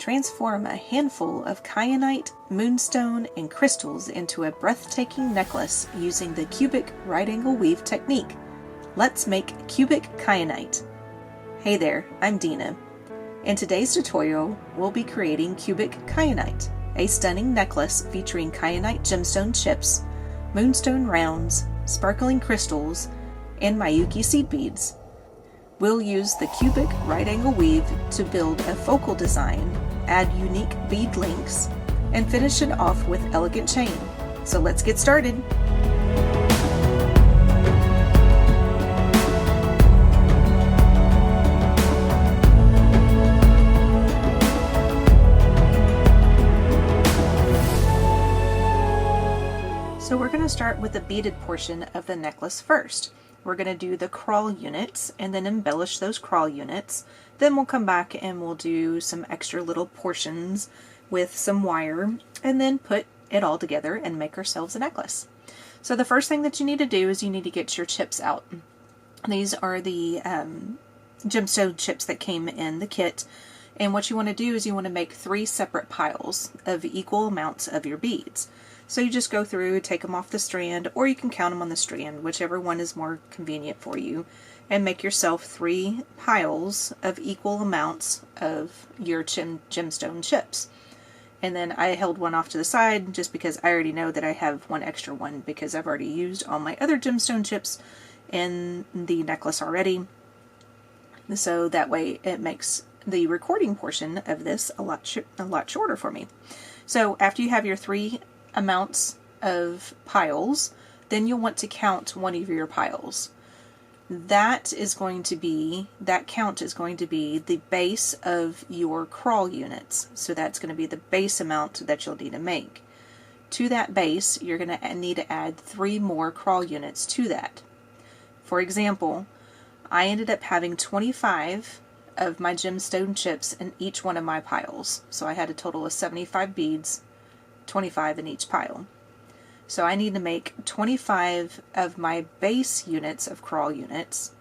transform a handful of kyanite, moonstone, and crystals into a breathtaking necklace using the cubic right-angle weave technique. Let's make cubic kyanite. Hey there, I'm Dina. In today's tutorial, we'll be creating cubic kyanite, a stunning necklace featuring kyanite gemstone chips, moonstone rounds, sparkling crystals, and Miyuki seed beads. We'll use the cubic right-angle weave to build a focal design, add unique bead links, and finish it off with elegant chain. So let's get started! So we're going to start with the beaded portion of the necklace first. We're going to do the CRAW units and then embellish those CRAW units. Then we'll come back and we'll do some extra little portions with some wire and then put it all together and make ourselves a necklace. So the first thing that you need to do is you need to get your chips out. These are the gemstone chips that came in the kit. And what you want to do is you want to make 3 separate piles of equal amounts of your beads. So you just go through, take them off the strand, or you can count them on the strand, whichever one is more convenient for you, and make yourself 3 piles of equal amounts of your gemstone chips. And then I held one off to the side just because I already know that I have one extra one because I've already used all my other gemstone chips in the necklace already. So that way it makes the recording portion of this a lot shorter for me. So after you have your 3 amounts of piles, then you'll want to count one of your piles. That count is going to be the base of your CRAW units. So that's going to be the base amount that you'll need to make. To that base, you're going to need to add 3 more CRAW units to that. For example, I ended up having 25 of my gemstone chips in each one of my piles. So I had a total of 75 beads, 25 in each pile. So I need to make 25 of my base units of CRAW units,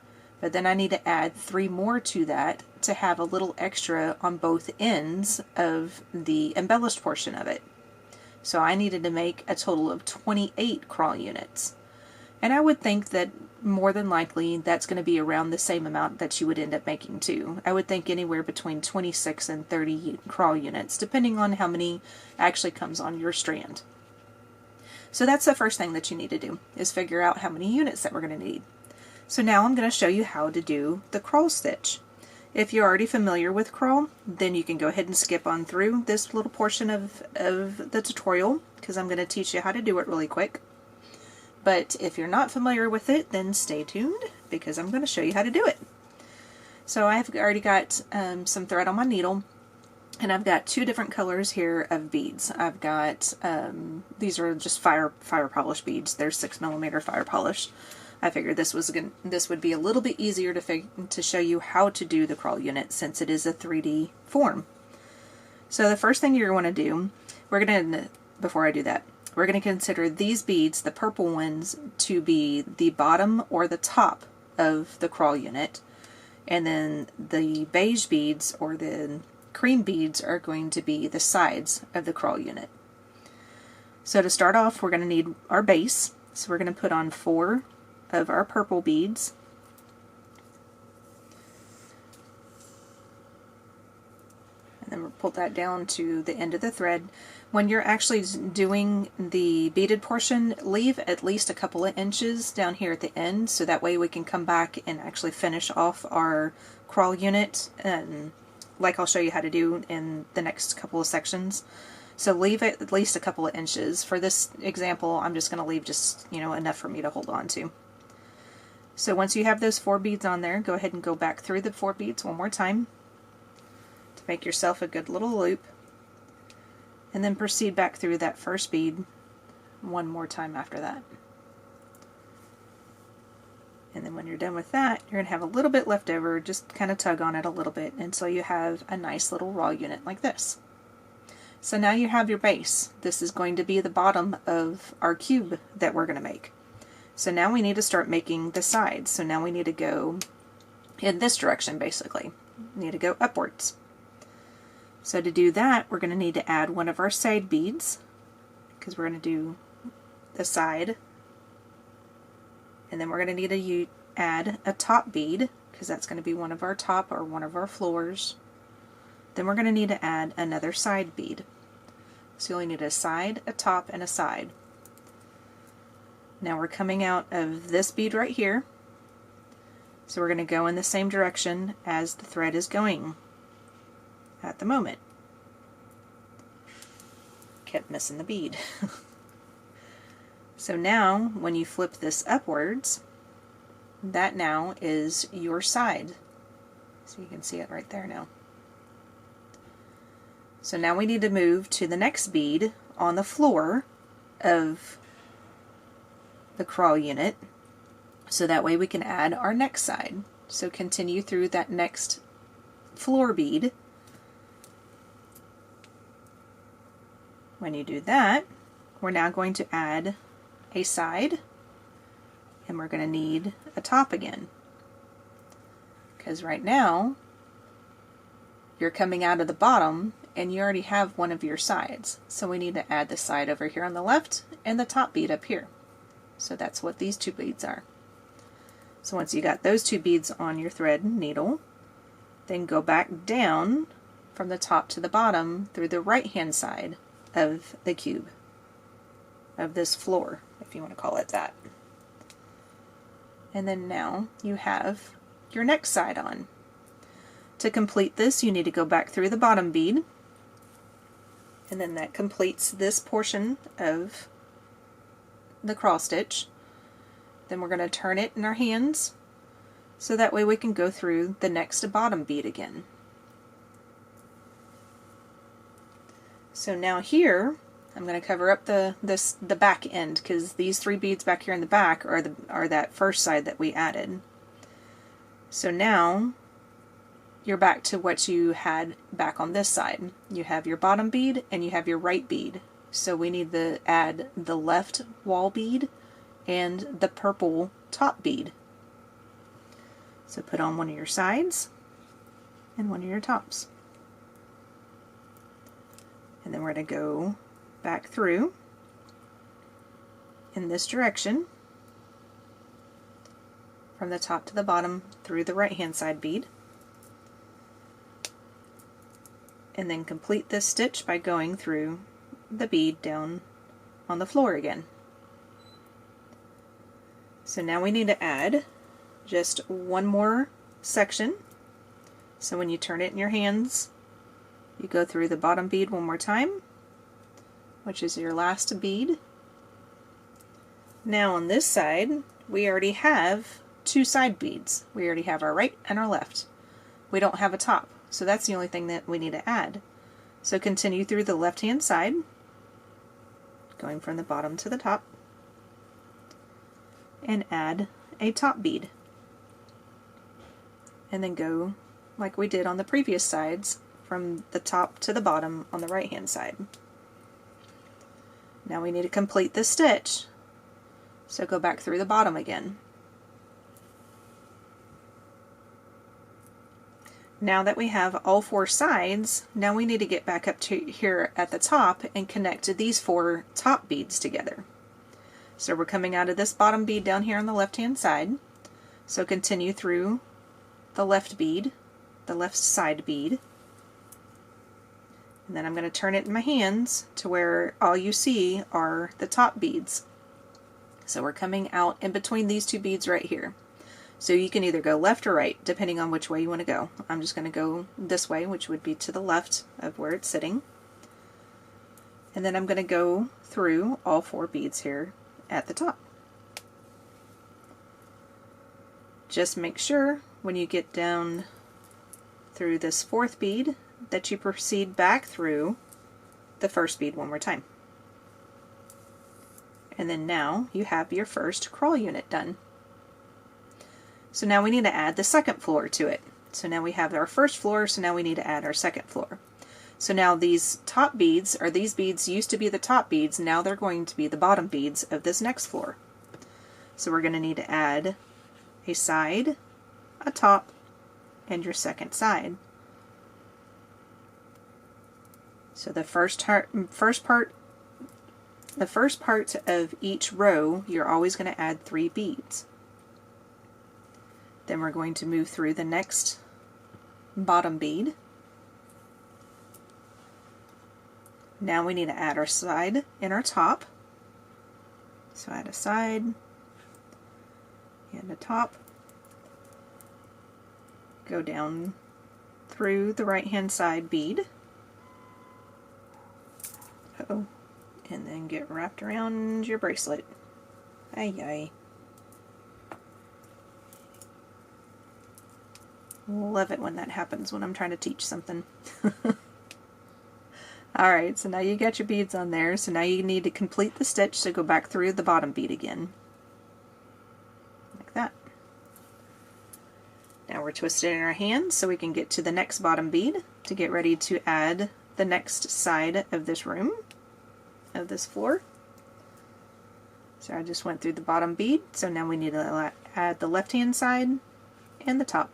but then I need to add 3 more to that to have a little extra on both ends of the embellished portion of it. So I needed to make a total of 28 CRAW units. And I would think that more than likely that's going to be around the same amount that you would end up making too. I would think anywhere between 26 and 30 CRAW units, depending on how many actually comes on your strand. So that's the first thing that you need to do, is figure out how many units that we're going to need. So now I'm going to show you how to do the CRAW stitch. If you're already familiar with CRAW, then you can go ahead and skip on through this little portion of the tutorial, because I'm going to teach you how to do it really quick. But if you're not familiar with it, then stay tuned because I'm going to show you how to do it. So I've already got some thread on my needle, and I've got 2 different colors here of beads. I've got, these are just fire polish beads. They're 6mm fire polish. I figured this would be a little bit easier to show you how to do the CRAW unit since it is a 3D form. So the first thing you're going to do, before I do that, we're going to consider these beads, the purple ones, to be the bottom or the top of the CRAW unit. And then the beige beads or the cream beads are going to be the sides of the CRAW unit. So to start off, we're going to need our base. So we're going to put on 4 of our purple beads. And then we'll pull that down to the end of the thread. When you're actually doing the beaded portion, leave at least a couple of inches down here at the end, so that way we can come back and actually finish off our CRAW unit, and like I'll show you how to do in the next couple of sections. So leave it at least a couple of inches. For this example, I'm just going to leave just, enough for me to hold on to. So once you have those 4 beads on there, go ahead and go back through the 4 beads one more time to make yourself a good little loop. And then proceed back through that first bead one more time after that. And then when you're done with that, you're going to have a little bit left over. Just kind of tug on it a little bit until you have a nice little raw unit like this. So now you have your base. This is going to be the bottom of our cube that we're going to make. So now we need to start making the sides. So now we need to go in this direction basically. We need to go upwards. So to do that, we're going to need to add one of our side beads, because we're going to do the side, and then we're going to need to add a top bead, because that's going to be one of our top or one of our floors. Then we're going to need to add another side bead. So you only need a side, a top, and a side. Now we're coming out of this bead right here, so we're going to go in the same direction as the thread is going at the moment. Kept missing the bead. So now when you flip this upwards, that now is your side. So you can see it right there now. So now we need to move to the next bead on the floor of the CRAW unit, so that way we can add our next side. So continue through that next floor bead. When you do that, we're now going to add a side, and we're going to need a top again, because right now you're coming out of the bottom and you already have one of your sides. So we need to add the side over here on the left and the top bead up here. So that's what these two beads are. So once you got those two beads on your thread and needle, then go back down from the top to the bottom through the right hand side of the cube, of this floor, if you want to call it that. And then now you have your next side on. To complete this, you need to go back through the bottom bead, and then that completes this portion of the CRAW stitch. Then we're going to turn it in our hands, so that way we can go through the next bottom bead again. So now here, I'm going to cover up the back end, because these three beads back here in the back are that first side that we added. So now you're back to what you had back on this side. You have your bottom bead and you have your right bead. So we need to add the left wall bead and the purple top bead. So put on one of your sides and one of your tops. And then we're going to go back through in this direction from the top to the bottom through the right hand side bead, and then complete this stitch by going through the bead down on the floor again. So now we need to add just one more section. So when you turn it in your hands, you go through the bottom bead one more time, which is your last bead. Now on this side, we already have two side beads. We already have our right and our left. We don't have a top, so that's the only thing that we need to add. So continue through the left hand side, going from the bottom to the top, and add a top bead. And then go like we did on the previous sides, from the top to the bottom on the right hand side. Now we need to complete this stitch, so go back through the bottom again. Now that we have all four sides, now we need to get back up to here at the top and connect these four top beads together. So we're coming out of this bottom bead down here on the left hand side, so continue through the left bead, the left side bead, and then I'm going to turn it in my hands to where all you see are the top beads. So we're coming out in between these two beads right here. So you can either go left or right, depending on which way you want to go. I'm just going to go this way, which would be to the left of where it's sitting. And then I'm going to go through all four beads here at the top. Just make sure when you get down through this fourth bead that you proceed back through the first bead one more time. And then now you have your first CRAW unit done. So now we need to add the second floor to it. So now we have our first floor, so now we need to add our second floor. So now these top beads, or these beads used to be the top beads, now they're going to be the bottom beads of this next floor. So we're going to need to add a side, a top, and your second side. So the first part of each row, you're always going to add 3 beads. Then we're going to move through the next bottom bead. Now we need to add our side and our top. So add a side and a top. Go down through the right hand side bead. Uh-oh. And then get wrapped around your bracelet. Ay ay. Love it when that happens when I'm trying to teach something. Alright, so now you got your beads on there, so now you need to complete the stitch, so go back through the bottom bead again. Like that. Now we're twisted in our hands so we can get to the next bottom bead to get ready to add the next side of this room, of this floor. So I just went through the bottom bead, so now we need to add the left hand side and the top.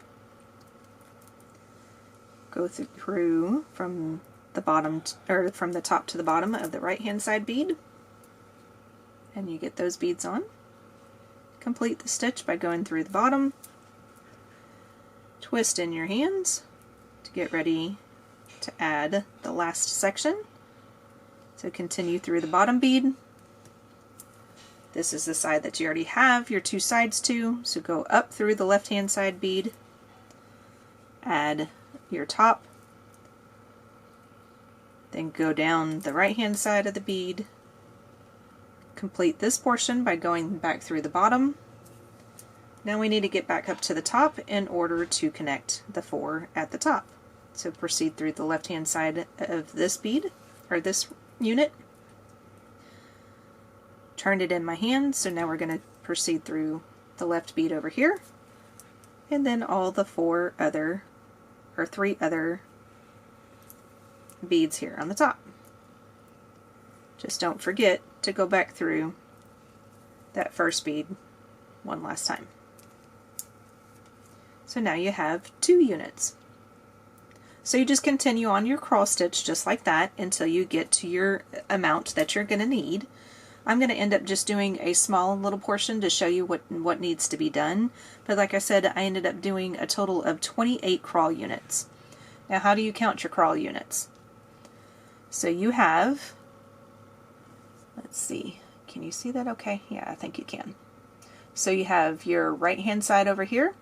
Go through from the bottom, or from the top to the bottom of the right hand side bead, and you get those beads on. Complete the stitch by going through the bottom, twist in your hands to get ready to add the last section. So continue through the bottom bead. This is the side that you already have your 2 sides to, so go up through the left hand side bead, add your top, then go down the right hand side of the bead, complete this portion by going back through the bottom. Now we need to get back up to the top in order to connect the 4 at the top. So proceed through the left hand side of this bead, or this unit. Turned it in my hand, so now we're going to proceed through the left bead over here, and then all the 3 other beads here on the top. Just don't forget to go back through that first bead one last time. So now you have 2 units. So you just continue on your cross stitch just like that until you get to your amount that you're going to need. I'm going to end up just doing a small little portion to show you what needs to be done. But like I said, I ended up doing a total of 28 CRAW units. Now how do you count your CRAW units? So you have, let's see, can you see that okay? Yeah, I think you can. So you have your right hand side over here,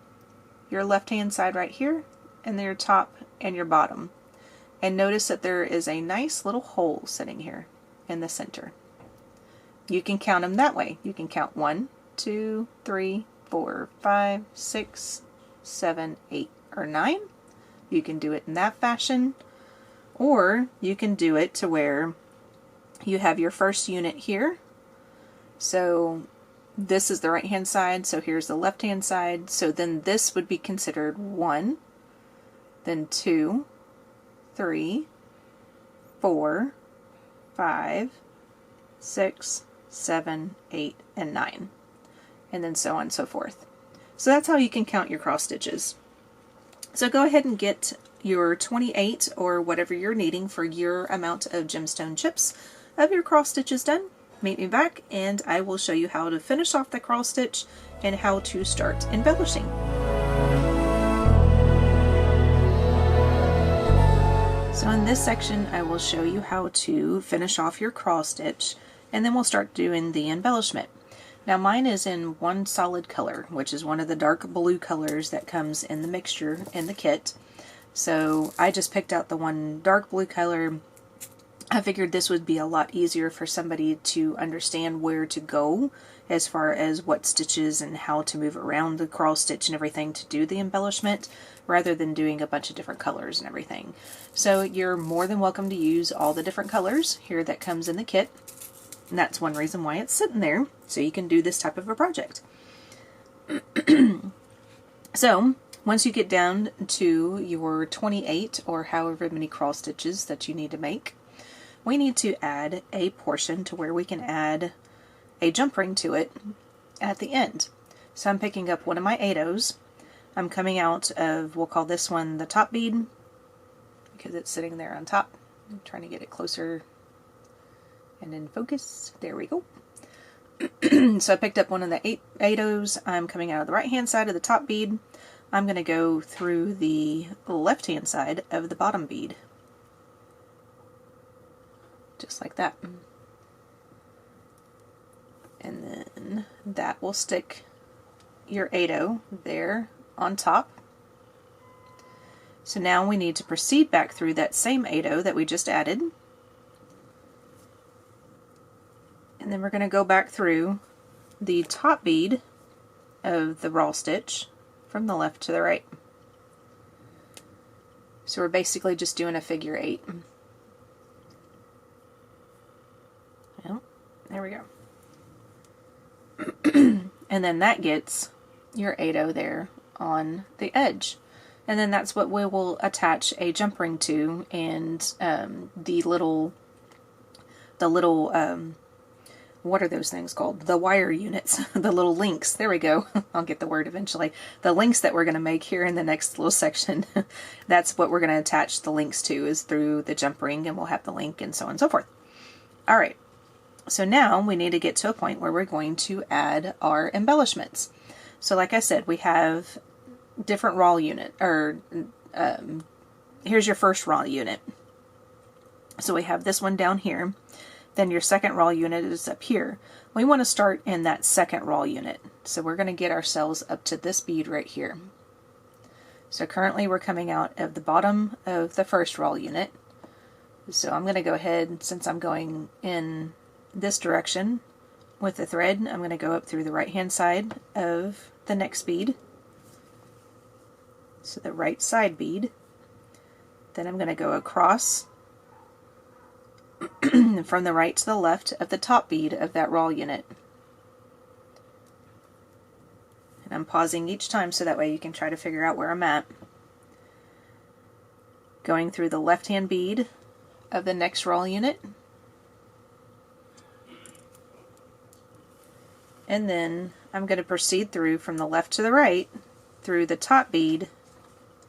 your left hand side right here, and then your top and your bottom. And notice that there is a nice little hole sitting here in the center. You can count them that way. You can count 1, 2, 3, 4, 5, 6, 7, 8, or 9. You can do it in that fashion, or you can do it to where you have your first unit here. So this is the right hand side, so here's the left hand side, so then this would be considered 1, then 2, 3, 4, 5, 6, 7, 8, and 9, and then so on and so forth. So that's how you can count your cross stitches. So go ahead and get your 28 or whatever you're needing for your amount of gemstone chips of your cross stitches done. Meet me back and I will show you how to finish off the cross stitch and how to start embellishing. So in this section I will show you how to finish off your cross stitch, and then we'll start doing the embellishment. Now mine is in one solid color, which is one of the dark blue colors that comes in the mixture in the kit. So I just picked out the one dark blue color. I figured this would be a lot easier for somebody to understand where to go as far as what stitches and how to move around the cross stitch and everything to do the embellishment, rather than doing a bunch of different colors and everything. So you're more than welcome to use all the different colors here that comes in the kit. And that's one reason why it's sitting there, so you can do this type of a project. So once you get down to your 28 or however many cross stitches that you need to make, we need to add a portion to where we can add a jump ring to it at the end. So I'm picking up one of my 8-ohs. I'm coming out of, we'll call this one the top bead because it's sitting there on top. I'm trying to get it closer and in focus. There we go. So I picked up one of the 8/8. I'm coming out of the right hand side of the top bead. I'm going to go through the left hand side of the bottom bead. Just like that. And then that will stick your 8/0 there on top. So now we need to proceed back through that same 8/0 that we just added. And then we're going to go back through the top bead of the raw stitch from the left to the right. So we're basically just doing a figure 8. Well, there we go. And then that gets your 8/0 there on the edge. And then that's what we will attach a jump ring to, and the little what are those things called? The wire units, the little links. There we go. I'll get the word eventually. The links that we're going to make here in the next little section, that's what we're going to attach the links to, is through the jump ring, and we'll have the link and so on and so forth. All right. So now we need to get to a point where we're going to add our embellishments. So like I said, we have different raw unit, or here's your first raw unit. So we have this one down here. Then your second raw unit is up here. We want to start in that second raw unit. So we're going to get ourselves up to this bead right here. So currently we're coming out of the bottom of the first raw unit. So I'm going to go ahead, since I'm going in this direction with the thread, I'm going to go up through the right hand side of the next bead. So the right side bead. Then I'm going to go across from the right to the left of the top bead of that raw unit. And I'm pausing each time so that way you can try to figure out where I'm at. Going through the left hand bead of the next raw unit. And then I'm going to proceed through from the left to the right through the top bead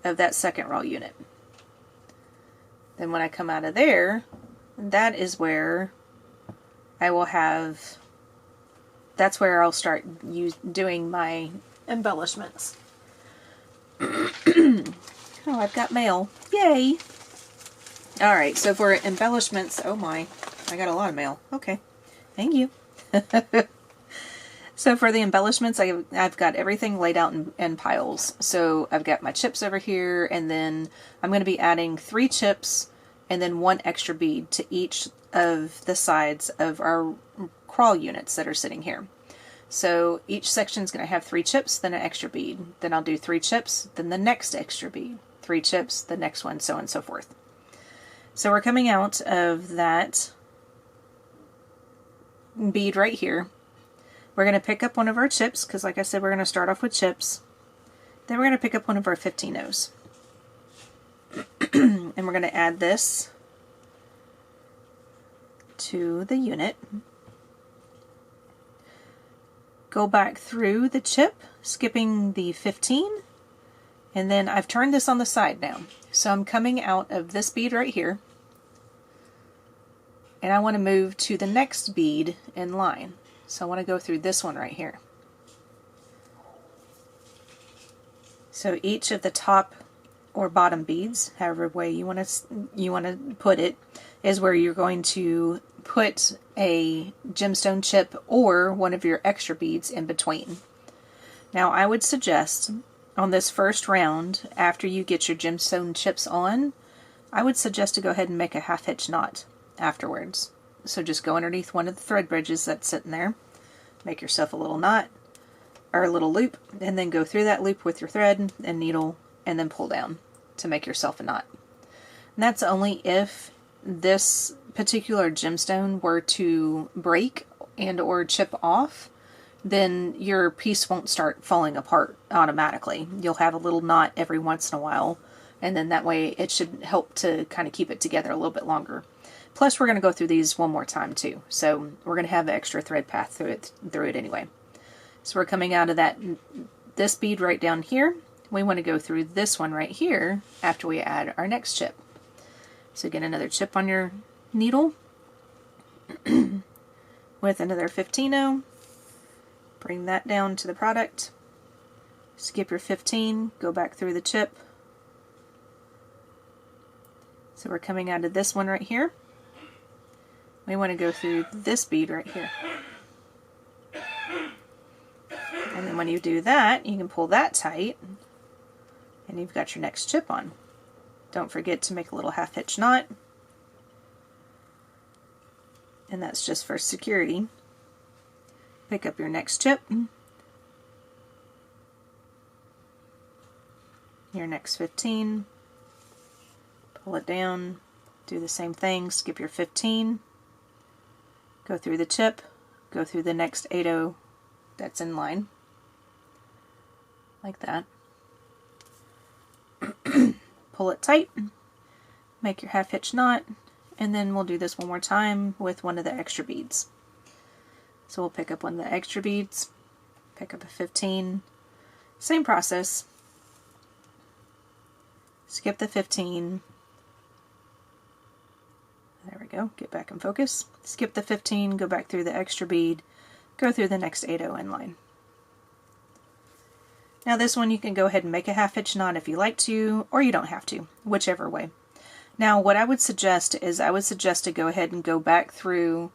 of that second raw unit. Then when I come out of there, that is where I will have, that's where I'll start doing my embellishments. Oh, I've got mail. Yay! Alright, so for embellishments, oh my, I got a lot of mail. Okay, thank you. So for the embellishments, I've got everything laid out in piles. So I've got my chips over here, and then I'm going to be adding 3 chips and then 1 extra bead to each of the sides of our CRAW units that are sitting here. So each section is going to have 3 chips, then an extra bead. Then I'll do 3 chips, then the next extra bead. 3 chips, the next one, so on and so forth. So we're coming out of that bead right here. We're going to pick up one of our chips, because like I said, we're going to start off with chips. Then we're going to pick up one of our 15-0s. And we're going to add this to the unit. Go back through the chip, skipping the 15. And then I've turned this on the side now. So I'm coming out of this bead right here. And I want to move to the next bead in line. So I want to go through this one right here. So each of the top or bottom beads, however way you want to put it, is where you're going to put a gemstone chip or one of your extra beads in between. Now I would suggest on this first round, after you get your gemstone chips on, I would suggest to go ahead and make a 1/2 hitch knot afterwards. So just go underneath one of the thread bridges that's sitting there, make yourself a little knot or a little loop, and then go through that loop with your thread and needle and then pull down to make yourself a knot. And that's only if this particular gemstone were to break and or chip off, then your piece won't start falling apart automatically. You'll have a little knot every once in a while, and then that way it should help to kind of keep it together a little bit longer. Plus we're going to go through these one more time too, so we're going to have the extra thread path through it anyway. So we're coming out of this bead right down here. We want to go through this one right here after we add our next chip. So get another chip on your needle with another 15-0. Bring that down to the product. Skip your 15, go back through the chip. So we're coming out of this one right here. We want to go through this bead right here. And then when you do that, you can pull that tight and you've got your next chip on. Don't forget to make a little half hitch knot. And that's just for security. Pick up your next chip. Your next 15. Pull it down. Do the same thing. Skip your 15. Go through the chip. Go through the next 8-0 that's in line. Like that. Pull it tight. Make your half hitch knot. And then we'll do this one more time with one of the extra beads. So we'll pick up one of the extra beads, pick up a 15, same process, skip the 15, there we go, get back in focus, skip the 15, go back through the extra bead, go through the next 8-0 in line. Now this one you can go ahead and make a half hitch knot if you like to, or you don't have to, whichever way. Now what I would suggest is to go ahead and go back through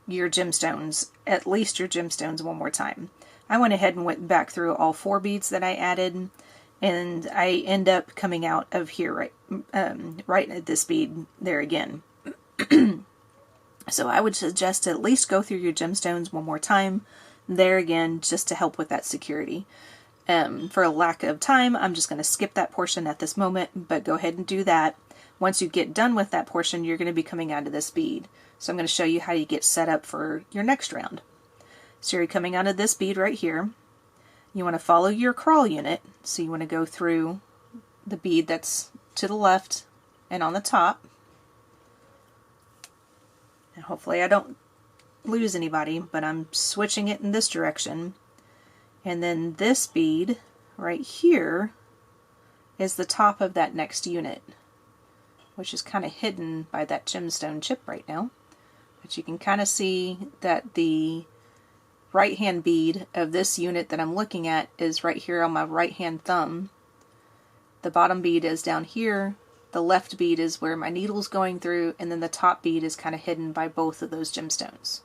your gemstones, at least your gemstones, one more time. I went ahead and went back through all 4 beads that I added, and I end up coming out of here right at this bead there again. So I would suggest to at least go through your gemstones one more time there again, just to help with that security. For a lack of time, I'm just going to skip that portion at this moment, but go ahead and do that. Once you get done with that portion, you're going to be coming out of this bead. So I'm going to show you how you get set up for your next round. So you're coming out of this bead right here. You want to follow your crawl unit. So you want to go through the bead that's to the left and on the top. Now hopefully I don't lose anybody, but I'm switching it in this direction. And then this bead right here is the top of that next unit, which is kind of hidden by that gemstone chip right now. But you can kind of see that the right hand bead of this unit that I'm looking at is right here on my right hand thumb. The bottom bead is down here, the left bead is where my needle's going through, and then the top bead is kind of hidden by both of those gemstones.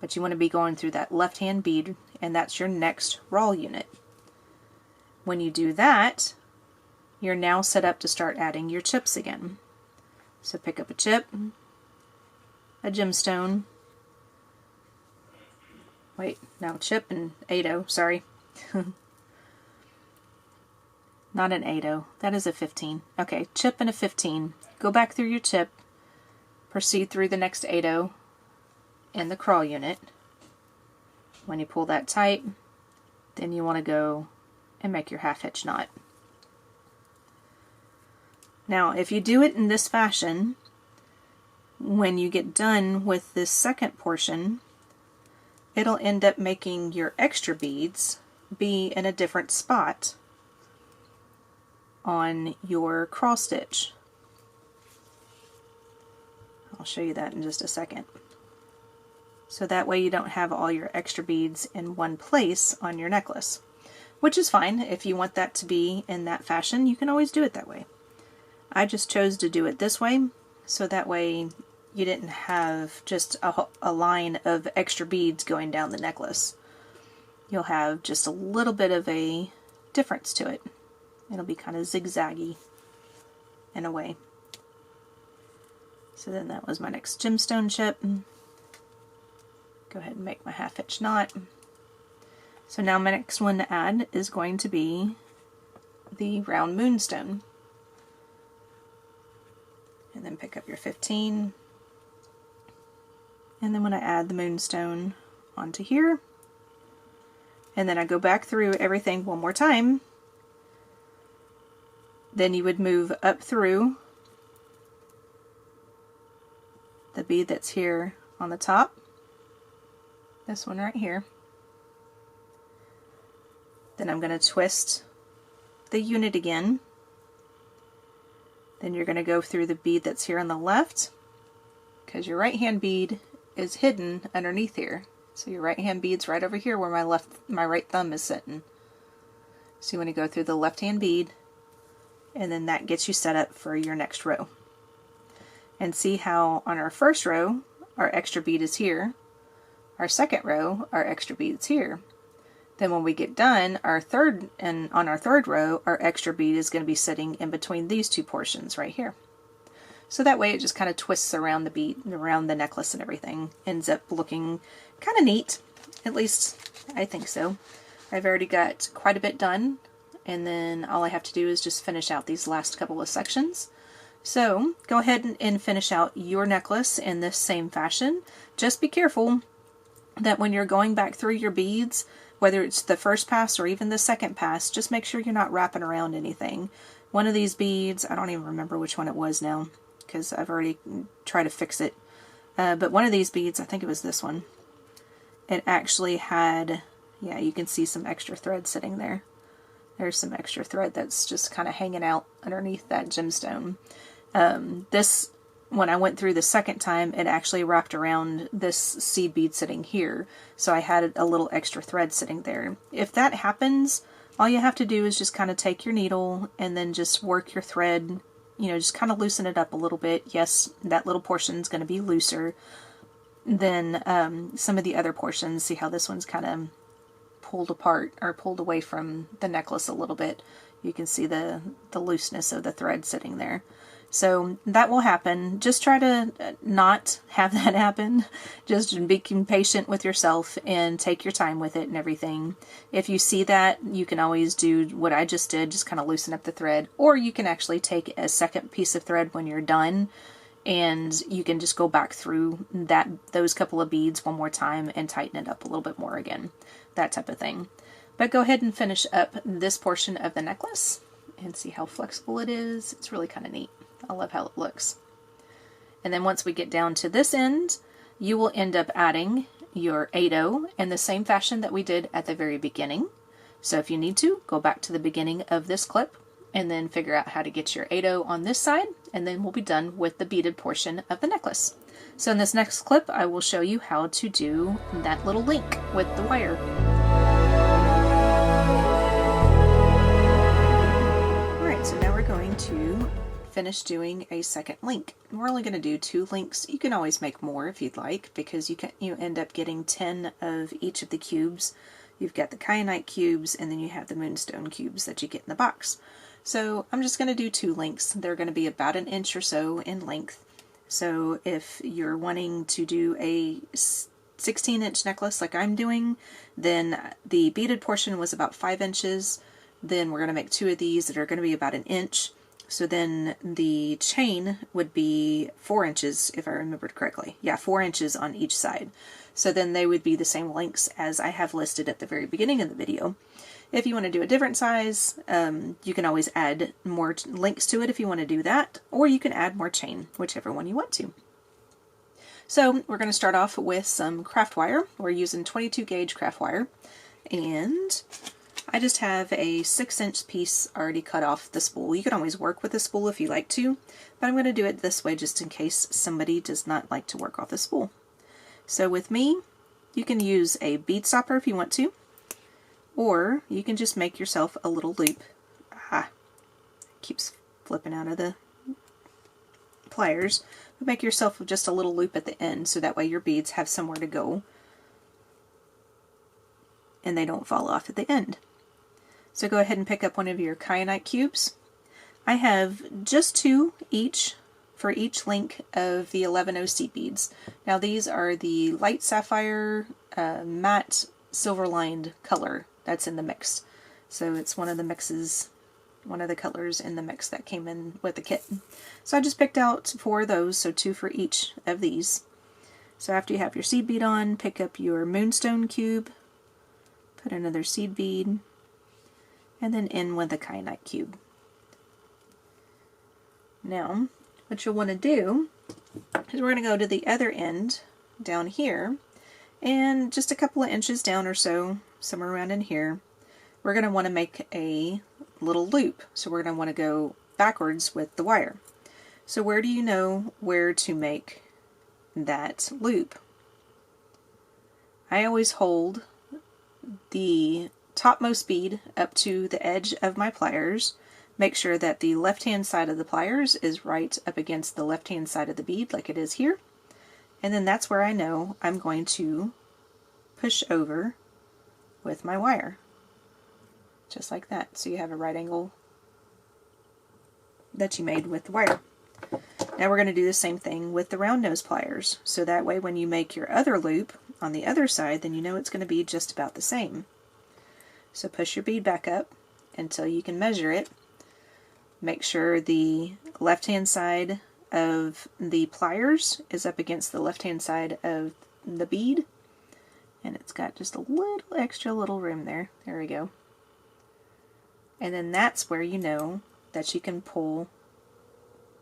But you want to be going through that left hand bead, and that's your next raw unit. When you do that, you're now set up to start adding your chips again. So pick up a chip, a gemstone, chip and 8-0, sorry. Not an 8-0, that is a 15. Okay, chip and a 15. Go back through your chip, proceed through the next 8-0 in the crawl unit. When you pull that tight, then you want to go and make your half hitch knot. Now, if you do it in this fashion, when you get done with this second portion, it'll end up making your extra beads be in a different spot on your cross stitch. I'll show you that in just a second. So that way you don't have all your extra beads in one place on your necklace, which is fine. If you want that to be in that fashion, you can always do it that way. I just chose to do it this way, so that way you didn't have just a line of extra beads going down the necklace. You'll have just a little bit of a difference to it. It'll be kind of zigzaggy in a way. So then that was my next gemstone chip. Go ahead and make my half hitch knot. So now my next one to add is going to be the round moonstone. And then pick up your 15. And then when I add the moonstone onto here, and then I go back through everything one more time, then you would move up through the bead that's here on the top, this one right here. Then I'm going to twist the unit again, Then you're going to go through the bead that's here on the left, because your right hand bead is hidden underneath here. So your right hand bead's right over here where my right thumb is sitting. So you want to go through the left hand bead, and then that gets you set up for your next row. And see how on our first row, our extra bead is here. Our second row, our extra bead is here. Then when we get done, on our third row, our extra bead is going to be sitting in between these two portions right here. So that way it just kind of twists around the bead, around the necklace and everything. Ends up looking kind of neat. At least I think so. I've already got quite a bit done, and then all I have to do is just finish out these last couple of sections. So go ahead and finish out your necklace in this same fashion. Just be careful that when you're going back through your beads, whether it's the first pass or even the second pass, just make sure you're not wrapping around anything. One of these beads, I don't even remember which one it was now, because I've already tried to fix it. But one of these beads, I think it was this one, it actually had, yeah, you can see some extra thread sitting there. There's some extra thread that's just kind of hanging out underneath that gemstone. This, when I went through the second time, it actually wrapped around this seed bead sitting here. So I had a little extra thread sitting there. If that happens, all you have to do is just kind of take your needle and then just work your thread, you know, just kind of loosen it up a little bit. Yes, that little portion is going to be looser than some of the other portions. See how this one's kind of pulled apart or pulled away from the necklace a little bit. You can see the looseness of the thread sitting there. So that will happen. Just try to not have that happen. Just be patient with yourself and take your time with it and everything. If you see that, you can always do what I just did, just kind of loosen up the thread. Or you can actually take a second piece of thread when you're done, and you can just go back through those couple of beads one more time and tighten it up a little bit more again. That type of thing. But go ahead and finish up this portion of the necklace and see how flexible it is. It's really kind of neat. I love how it looks. And then once we get down to this end, you will end up adding your 8/0 in the same fashion that we did at the very beginning. So if you need to, go back to the beginning of this clip and then figure out how to get your 8/0 on this side, and then we'll be done with the beaded portion of the necklace. So in this next clip, I will show you how to do that little link with the wire. Alright, so now we're going to finish doing a second link. We're only going to do 2 links. You can always make more if you'd like, because you end up getting 10 of each of the cubes. You've got the kyanite cubes, and then you have the moonstone cubes that you get in the box. So I'm just going to do 2 links. They're going to be about 1 inch or so in length. So if you're wanting to do a 16-inch necklace like I'm doing, then the beaded portion was about 5 inches. Then we're going to make 2 of these that are going to be about 1 inch. So then the chain would be 4 inches, if I remembered correctly. Yeah, 4 inches on each side. So then they would be the same lengths as I have listed at the very beginning of the video. If you want to do a different size, you can always add more links to it if you want to do that, or you can add more chain, whichever one you want to. So we're going to start off with some craft wire. We're using 22 gauge craft wire, and I just have a 6-inch piece already cut off the spool. You can always work with the spool if you like to, but I'm going to do it this way just in case somebody does not like to work off the spool. So with me, you can use a bead stopper if you want to, or you can just make yourself a little loop. Aha, keeps flipping out of the pliers. But make yourself just a little loop at the end, so that way your beads have somewhere to go and they don't fall off at the end. So go ahead and pick up one of your kyanite cubes. I have just 2 each for each link of the 11/0 seed beads. Now these are the light sapphire matte silver lined color that's in the mix. So it's one of the mixes, one of the colors in the mix that came in with the kit. So I just picked out 4 of those, so 2 for each of these. So after you have your seed bead on, pick up your moonstone cube, put another seed bead, and then in with the kyanite cube. Now, what you'll want to do is we're going to go to the other end down here, and just a couple of inches down or so, somewhere around in here, we're going to want to make a little loop. So we're going to want to go backwards with the wire. So where do you know where to make that loop? I always hold the topmost bead up to the edge of my pliers. Make sure that the left-hand side of the pliers is right up against the left-hand side of the bead like it is here. And then that's where I know I'm going to push over with my wire. Just like that. So you have a right angle that you made with the wire. Now we're going to do the same thing with the round nose pliers. So that way when you make your other loop on the other side, then you know it's going to be just about the same. So push your bead back up until you can measure it. Make sure the left-hand side of the pliers is up against the left-hand side of the bead. And it's got just a little extra little room there. There we go. And then that's where you know that you can pull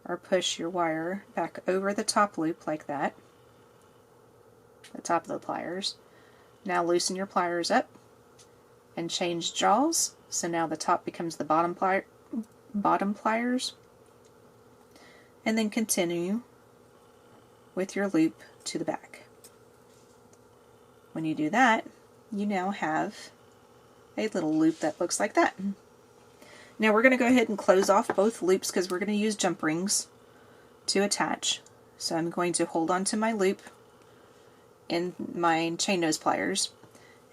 or push your wire back over the top loop like that. The top of the pliers. Now loosen your pliers up and change jaws. So now the top becomes the bottom pliers. And then continue with your loop to the back. When you do that, you now have a little loop that looks like that. Now we're going to go ahead and close off both loops because we're going to use jump rings to attach. So I'm going to hold on to my loop in my chain nose pliers,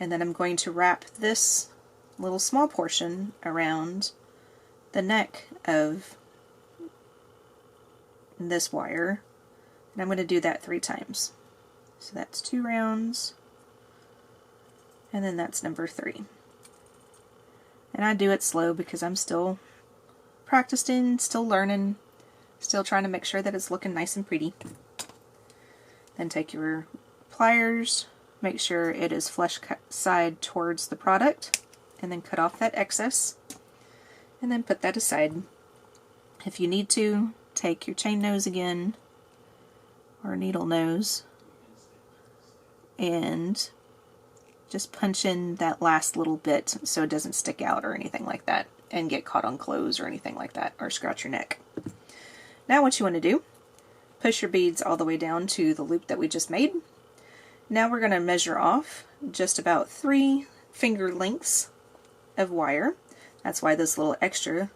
and then I'm going to wrap this little small portion around the neck of this wire, and I'm going to do that 3 times. So that's 2 rounds, and then that's number 3. And I do it slow because I'm still practicing, still learning, still trying to make sure that it's looking nice and pretty. Then take your pliers, make sure it is flush side towards the product, and then cut off that excess, and then put that aside. If you need to, take your chain nose again, or needle nose, and just punch in that last little bit so it doesn't stick out or anything like that and get caught on clothes or anything like that, or scratch your neck. Now what you want to do, push your beads all the way down to the loop that we just made. Now we're going to measure off just about 3 finger lengths of wire. That's why this little extra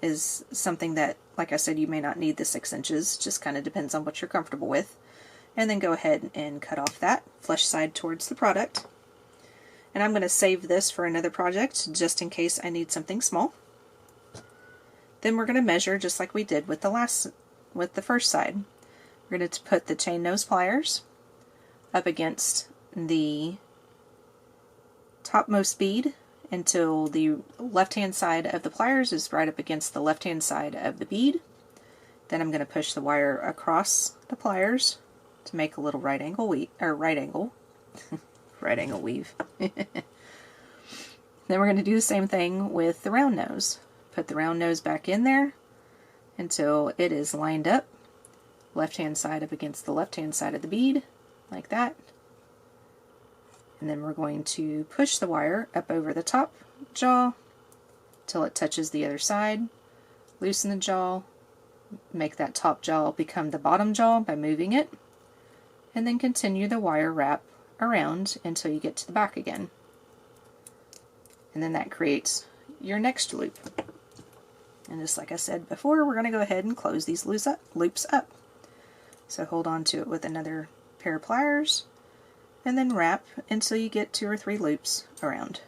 is something that, like I said, you may not need the 6 inches, just kind of depends on what you're comfortable with. And then go ahead and cut off that flush side towards the product. And I'm going to save this for another project just in case I need something small. Then we're going to measure just like we did with the first side. We're going to put the chain nose pliers up against the topmost bead until the left-hand side of the pliers is right up against the left-hand side of the bead. Then I'm going to push the wire across the pliers to make a little right angle weave. Right angle weave. Then we're going to do the same thing with the round nose. Put the round nose back in there until it is lined up, left-hand side up against the left-hand side of the bead, like that. And then we're going to push the wire up over the top jaw till it touches the other side. Loosen the jaw, make that top jaw become the bottom jaw by moving it, and then continue the wire wrap around until you get to the back again. And then that creates your next loop. And just like I said before, we're going to go ahead and close these loops up. So hold on to it with another pair of pliers, and then wrap until you get 2 or 3 loops around.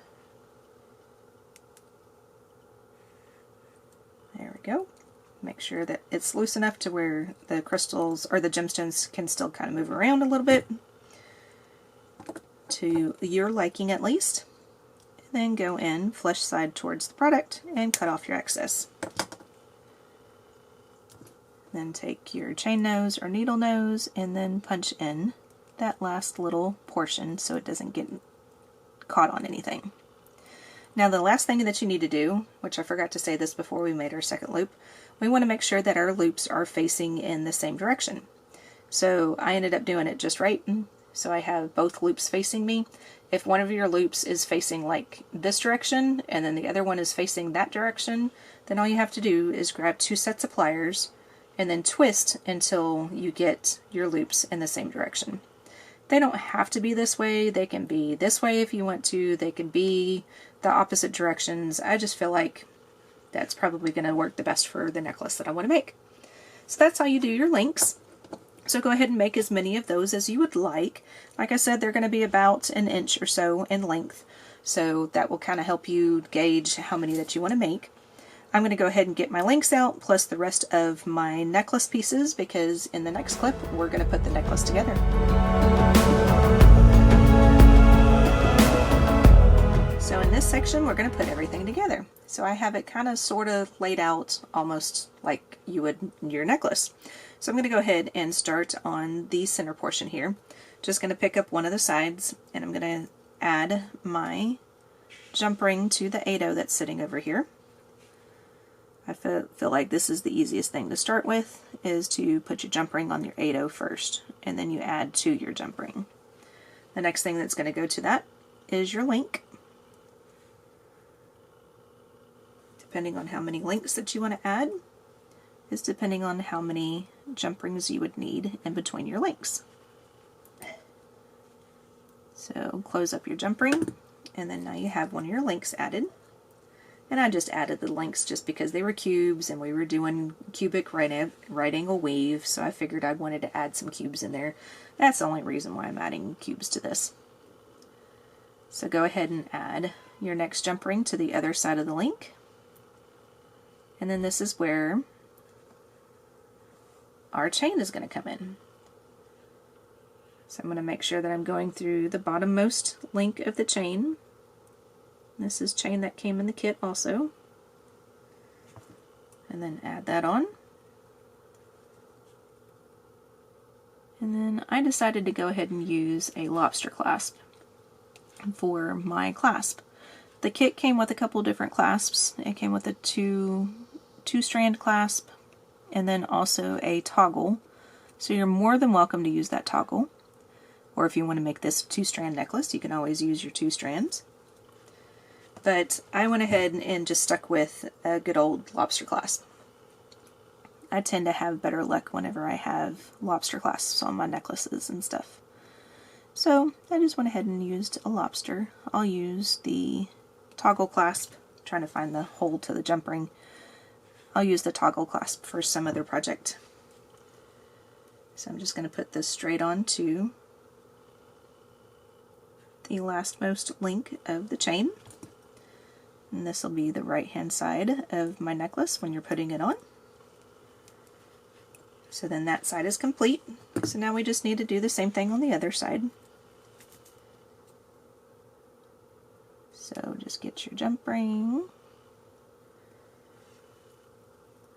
There we go. Make sure that it's loose enough to where the crystals or the gemstones can still kind of move around a little bit, to your liking at least. And then go in flush side towards the product and cut off your excess. Then take your chain nose or needle nose and then punch in that last little portion so it doesn't get caught on anything. Now the last thing that you need to do, which I forgot to say this before we made our second loop, we want to make sure that our loops are facing in the same direction. So I ended up doing it just right. So I have both loops facing me. if one of your loops is facing like this direction and then the other one is facing that direction, then all you have to do is grab 2 sets of pliers and then twist until you get your loops in the same direction. They don't have to be this way. They can be this way if you want to. They can be the opposite directions. I just feel like that's probably going to work the best for the necklace that I want to make. So that's how you do your links. So go ahead and make as many of those as you would like. Like I said, they're going to be about 1 inch or so in length. So that will kind of help you gauge how many that you want to make. I'm going to go ahead and get my links out plus the rest of my necklace pieces, because in the next clip we're going to put the necklace together. So in this section we're going to put everything together. So I have it kind of sort of laid out almost like you would your necklace. So I'm going to go ahead and start on the center portion here. Just going to pick up one of the sides and I'm going to add my jump ring to the 8/0 that's sitting over here. I feel like this is the easiest thing to start with, is to put your jump ring on your 8/0 first, and then you add to your jump ring. The next thing that's going to go to that is your link. Depending on how many links that you want to add is depending on how many jump rings you would need in between your links. So close up your jump ring, and then now you have one of your links added. And I just added the links just because they were cubes and we were doing cubic right angle weave, so I figured I wanted to add some cubes in there. That's the only reason why I'm adding cubes to this. So go ahead and add your next jump ring to the other side of the link. And then this is where our chain is going to come in. So I'm going to make sure that I'm going through the bottommost link of the chain. This is chain that came in the kit also. And then add that on. And then I decided to go ahead and use a lobster clasp for my clasp. The kit came with a couple different clasps. It came with a two-strand clasp and then also a toggle. So you're more than welcome to use that toggle. Or if you want to make this 2-strand necklace, you can always use your 2 strands. But I went ahead and just stuck with a good old lobster clasp. I tend to have better luck whenever I have lobster clasps on my necklaces and stuff. So I just went ahead and used a lobster. I'll use the toggle clasp, trying to find the hole to the jump ring. I'll use the toggle clasp for some other project. So I'm just going to put this straight onto the lastmost link of the chain. And this will be the right hand side of my necklace when you're putting it on. So then that side is complete. So now we just need to do the same thing on the other side. So just get your jump ring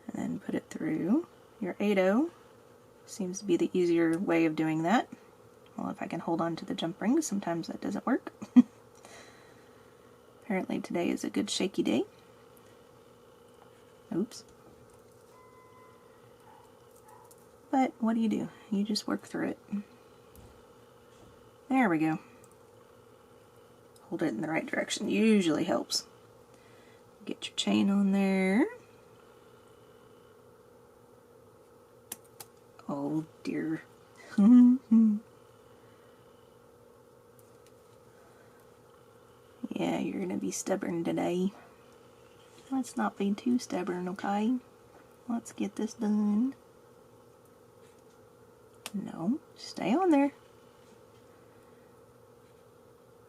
and then put it through your 8/0. Seems to be the easier way of doing that. Well, if I can hold on to the jump ring, sometimes that doesn't work. Apparently today is a good shaky day. Oops. But what do? You just work through it. There we go. Hold it in the right direction. Usually helps. Get your chain on there. Oh dear. Yeah, you're gonna be stubborn today. Let's not be too stubborn, okay? Let's get this done. No, stay on there.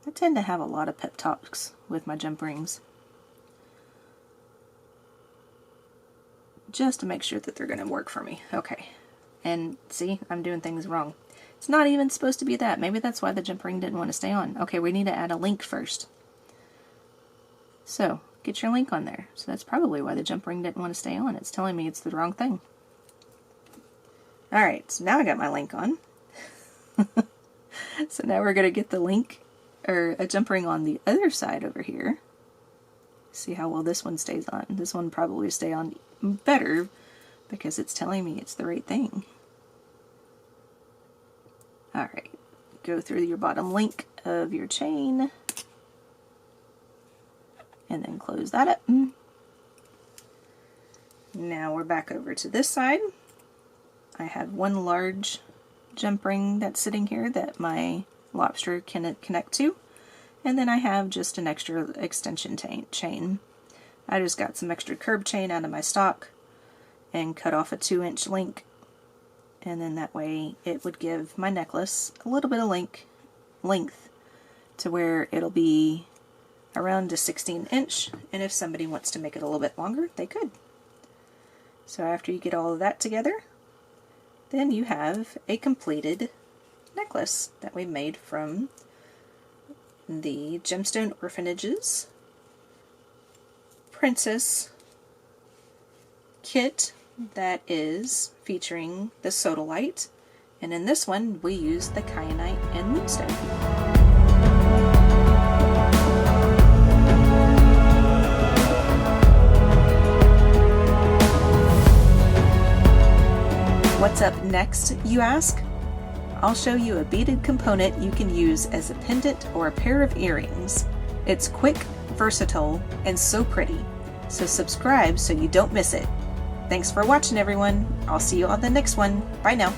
I tend to have a lot of pep talks with my jump rings, just to make sure that they're gonna work for me. Okay, and see, I'm doing things wrong. It's not even supposed to be that. Maybe that's why the jump ring didn't want to stay on. Okay, we need to add a link first. So, get your link on there. So that's probably why the jump ring didn't want to stay on. It's telling me it's the wrong thing. Alright, so now I got my link on. So now we're going to get the link, or a jump ring on the other side over here. See how well this one stays on. This one probably stay on better because it's telling me it's the right thing. Alright, go through your bottom link of your chain and then close that up. Now we're back over to this side. I have one large jump ring that's sitting here that my lobster can connect to, and then I have just an extra extension chain. I just got some extra curb chain out of my stock and cut off a 2-inch link, and then that way it would give my necklace a little bit of length to where it'll be around a 16-inch, and if somebody wants to make it a little bit longer, they could. So after you get all of that together, then you have a completed necklace that we made from the Gemstone Orphanage's Princess kit that is featuring the sodalite, and in this one we use the kyanite and moonstone. What's up next, you ask? I'll show you a beaded component you can use as a pendant or a pair of earrings. It's quick, versatile, and so pretty. So subscribe so you don't miss it. Thanks for watching, everyone. I'll see you on the next one. Bye now.